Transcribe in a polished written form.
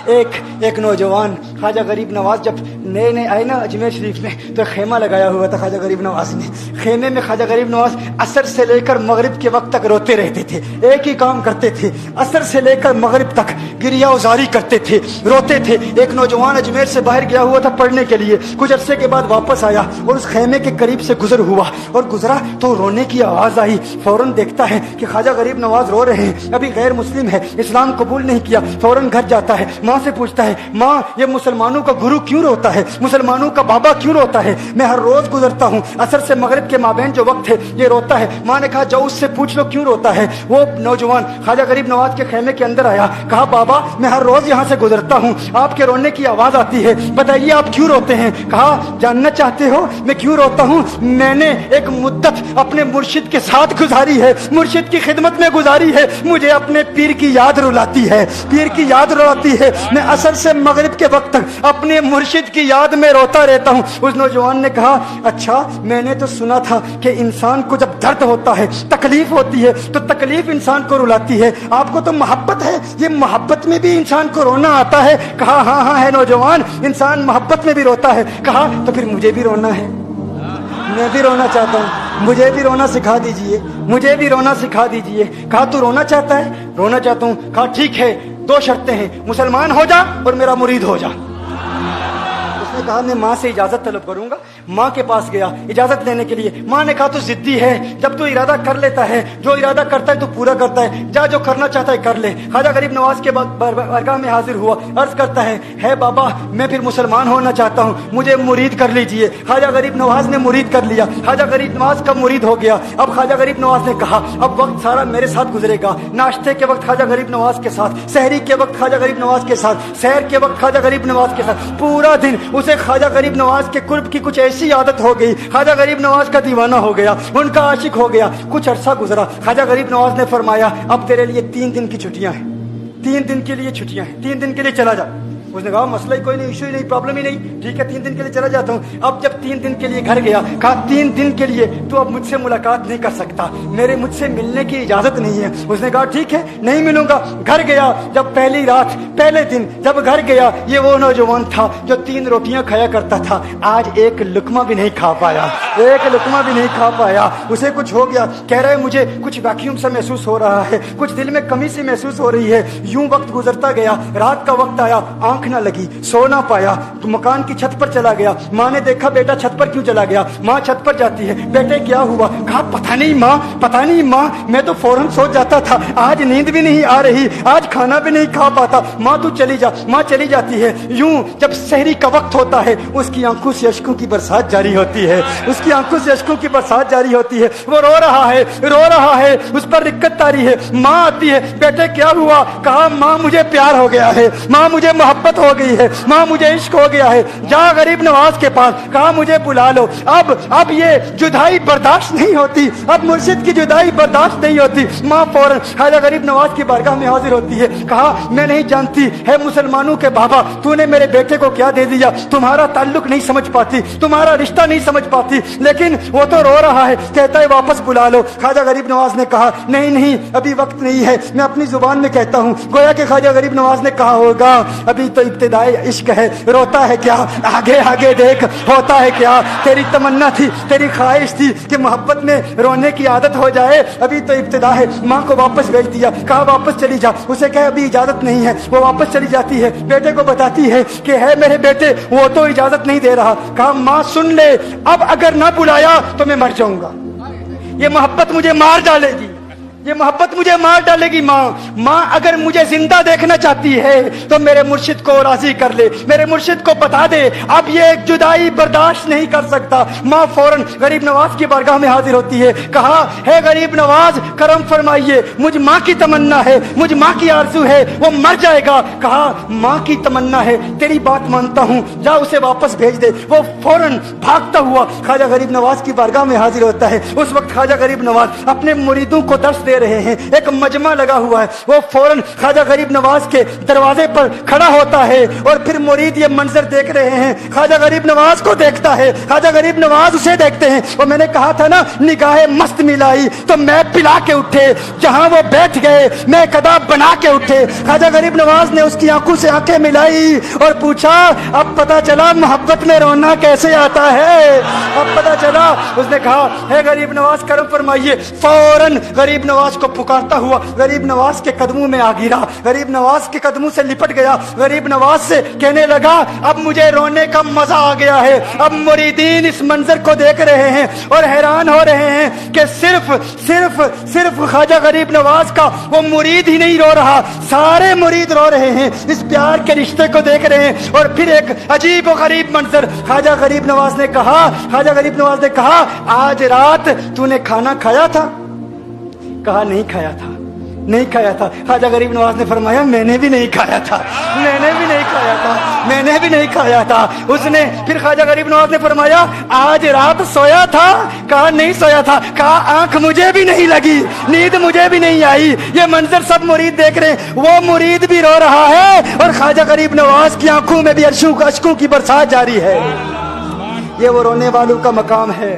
एक नौजवान ख्वाजा गरीब नवाज जब नए नए आए ना अजमेर शरीफ में, तो खेमा लगाया हुआ था ख्वाजा गरीब नवाज ने। खेमे में ख्वाजा गरीब नवाज असर से लेकर मगरिब के वक्त तक रोते रहते थे। एक ही काम करते थे, असर से लेकर मगरिब तक गिरिया उजारी करते थे, रोते थे। एक नौजवान अजमेर से बाहर गया हुआ था पढ़ने के लिए, कुछ अरसे के बाद वापस आया और उस खेमे के करीब से गुजर हुआ और गुजरा तो रोने की आवाज आई। फौरन देखता है कि ख्वाजा गरीब नवाज रो रहे हैं, अभी गैर मुस्लिम है, इस्लाम कबूल नहीं किया। फौरन घर जाता है, माँ से पूछता है, माँ ये मुसलमानों का गुरु क्यों रोता है, मुसलमानों का बाबा क्यों रोता है? मैं हर रोज गुजरता हूँ, असर से मगरिब के माबैन जो वक्त है ये रोता है। माँ ने कहा जाओ उससे पूछ लो क्यों रोता है। वो नौजवान ख्वाजा गरीब नवाज के खेमे के अंदर आया, कहा बाबा मैं हर रोज यहाँ से गुजरता हूँ, आपके रोने की आवाज आती है, बताइए आप क्यों रोते हैं? कहा जानना चाहते हो मैं क्यों रोता हूँ? मैंने एक मुद्दत अपने मुर्शिद के साथ गुजारी है, मुर्शिद की खिदमत में गुजारी है, मुझे अपने पीर की याद रुलाती है, पीर की याद रुलाती है। मैं असर से मगरिब के वक्त तक अपने मुर्शिद की याद में रोता रहता हूँ। उस नौजवान ने कहा अच्छा मैंने तो सुना था कि इंसान को जब दर्द होता है, तकलीफ होती है, तो तकलीफ इंसान को रुलाती है, आपको तो मोहब्बत है, ये मोहब्बत में भी इंसान को रोना आता है? कहा हाँ हाँ है नौजवान, इंसान मोहब्बत में भी रोता है। कहा तो फिर मुझे भी रोना है, मैं भी रोना चाहता हूँ, मुझे भी रोना सिखा दीजिए, मुझे भी रोना सिखा दीजिए। कहा तू रोना चाहता है? रोना चाहता हूँ। कहा ठीक है, दो शर्तें हैं, मुसलमान हो जा और मेरा मुरीद हो जा। उसने कहा मैं माँ से इजाजत तलब करूंगा। माँ के पास गया इजाजत लेने के लिए। माँ ने कहा तू जिद्दी है, जब तू इरादा कर लेता है, जो इरादा करता है तू पूरा करता है, जा जो करना चाहता है कर ले। ख्वाजा गरीब नवाज के बारगाह में हाजिर हुआ, अर्ज करता है बाबा मैं फिर मुसलमान होना चाहता हूँ, मुझे मुरीद कर लीजिए। ख्वाजा गरीब नवाज ने मुरीद कर लिया, ख्वाजा गरीब नवाज का मुरीद हो गया। अब ख्वाजा गरीब नवाज ने कहा अब वक्त सारा मेरे साथ गुजरेगा, नाश्ते के वक्त ख्वाजा गरीब नवाज के साथ, सहरी के वक्त ख्वाजा गरीब नवाज के साथ, सैर के वक्त ख्वाजा गरीब नवाज के साथ, पूरा दिन उसे ख्वाजा गरीब नवाज के कुर्ब की कुछ ऐसी आदत हो गई, ख्वाजा गरीब नवाज का दीवाना हो गया, उनका आशिक हो गया। कुछ अरसा गुजरा, ख्वाजा गरीब नवाज ने फरमाया अब तेरे लिए 3 दिन की छुट्टियां हैं, 3 दिन के लिए छुट्टियां हैं, 3 दिन के लिए चला जा। उसने कहा मसला ही कोई नहीं, इशू ही नहीं, प्रॉब्लम ही नहीं, ठीक है 3 दिन के लिए चला जाता हूँ। अब जब 3 दिन के लिए घर गया, कहा 3 दिन के लिए तू अब मुझसे मुलाकात नहीं कर सकता, मेरे मुझसे मिलने की इजाजत नहीं है। उसने कहा ठीक है नहीं मिलूंगा। घर गया, जब पहली रात पहले दिन जब घर गया, ये वो नौजवान था जो 3 रोटियां खाया करता था, आज एक लुकमा भी नहीं खा पाया, एक लुकमा भी नहीं खा पाया। उसे कुछ हो गया, कह रहा है मुझे कुछ वैक्यूम सा महसूस हो रहा है, कुछ दिल में कमी सी महसूस हो रही है। यूं वक्त गुजरता गया, रात का वक्त आया, आंख ना लगी, सो ना पाया, तो मकान की छत पर चला गया। माँ ने देखा बेटा छत पर क्यों चला गया? माँ छत पर जाती है, बेटे क्या हुआ? कहा पता नहीं माँ, पता नहीं माँ, मैं तो फौरन सो जाता था, आज नींद भी नहीं आ रही, आज खाना भी नहीं खा पाता। माँ तू चली जा। माँ चली जाती है। यूं जब सहरी का वक्त होता है, उसकी आंखों से अश्कों की बरसात जारी होती है, उसकी आंखों से अश्कों की बरसात जारी होती है। वो रो रहा है, रो रहा है, उस पर रिक्कत तारी है। माँ आती है, बेटे क्या हुआ? कहा माँ मुझे प्यार हो गया है, माँ मुझे मोहब्बत हो गई है, माँ मुझे इश्क हो गया है, जा गरीब नवाज के पास, कहा मुझे बुला लो। अब ये जुदाई बर्दाश्त नहीं होती, अब मुर्शिद की जुदाई बर्दाश्त नहीं होती। माँ फौरन ख्वाजा गरीब नवाज की बारगाह में हाजिर होती है। कहा मैं नहीं जानती है मुसलमानों के बाबा, तूने मेरे बेटे को क्या दे दिया, तुम्हारा ताल्लुक नहीं समझ पाती, तुम्हारा रिश्ता नहीं समझ पाती, लेकिन वो तो रो रहा है, कहता है वापस बुला लो। ख्वाजा गरीब नवाज ने कहा नहीं नहीं अभी वक्त नहीं है, मैं अपनी जुबान में कहता हूँ। गोया कि ख्वाजा गरीब नवाज ने कहा होगा अभी तो इब्तिदाई इश्क है, रोता है क्या, आगे आगे देख होता है क्या। तेरी तमन्ना थी, तेरी ख्वाहिश थी कि मोहब्बत में रोने की आदत हो जाए, अभी तो इब्तिदा है। माँ को वापस भेज दिया, कहा वापस चली जा। उसे कहा अभी इजाजत नहीं है, वो वापस चली जाती है, बेटे को बताती है कि है मेरे बेटे वो तो इजाजत नहीं दे रहा। कहा माँ सुन ले, अब अगर ना बुलाया तो मैं मर जाऊंगा, ये मोहब्बत मुझे मार डालेगी, ये मोहब्बत मुझे मार डालेगी। माँ अगर मुझे जिंदा देखना चाहती है तो मेरे मुर्शिद को राजी कर ले, मेरे मुर्शिद को बता दे अब ये जुदाई बर्दाश्त नहीं कर सकता। माँ फौरन गरीब नवाज की बारगाह में हाजिर होती है। कहा है गरीब नवाज करम फरमाइए, मुझ माँ की तमन्ना है, मुझ माँ की आरज़ू है, वो मर जाएगा। कहा माँ की तमन्ना है, तेरी बात मानता हूँ, जा उसे वापस भेज दे। वो फौरन भागता हुआ ख्वाजा गरीब नवाज की बारगाह में हाजिर होता है। उस वक्त ख्वाजा गरीब नवाज अपने मुरीदों को दर्श दे दे रहे हैं, एक मजमा लगा हुआ है। वो फौरन ख्वाजा गरीब नवाज के दरवाजे पर खड़ा होता है और फिर मुरीद ये मंजर देख रहे हैं, ख्वाजा गरीब नवाज को देखता है, ख्वाजा गरीब नवाज उसे देखते हैं। और मैंने कहा था ना, निगाहें मस्त मिलाई तो मैं पिला के उठे, जहां वो बैठ गए मैं कदा बना के उठे। ख्वाजा गरीब नवाज ने उसकी आंखों से आंखें मिलाई और पूछा, अब पता चला मोहब्बत में रोना कैसे आता है, अब पता चला। उसने कहा, है गरीब नवाज करम फरमाइए। फौरन गरीब नवाज को पुकारता हुआ गरीब नवाज के कदमों में आ गिरा, गरीब नवाज के कदमों से लिपट गया, गरीब नवाज से कहने लगा, अब मुझे रोने का मजा आ गया है। अब मुरीदीन इस मंजर को देख रहे हैं और हैरान हो रहे हैं कि सिर्फ सिर्फ सिर्फ ख्वाजा गरीब नवाज का वो मुरीद ही नहीं रो रहा, सारे मुरीद रो रहे हैं, इस प्यार के रिश्ते को देख रहे हैं। और फिर एक अजीब और गरीब मंजर, ख्वाजा गरीब नवाज ने कहा, ख्वाजा गरीब नवाज ने कहा, आज रात तूने खाना खाया था? कहा, नहीं खाया था, नहीं खाया था। ख्वाजा गरीब नवाज ने फरमाया, मैंने भी नहीं खाया था, मैंने भी नहीं खाया था, मैंने भी नहीं खाया था। उसने फिर ख्वाजा गरीब नवाज ने फरमाया, आज रात सोया था? कहा, नहीं सोया था। कहा, आंख मुझे भी नहीं लगी, नींद मुझे भी नहीं आई। ये मंजर सब मुरीद देख रहे हैं, वो मुरीद भी रो रहा है और ख्वाजा गरीब नवाज की आंखों में भी अश्कों की बरसात जारी है। ये वो रोने वालों का मकाम है।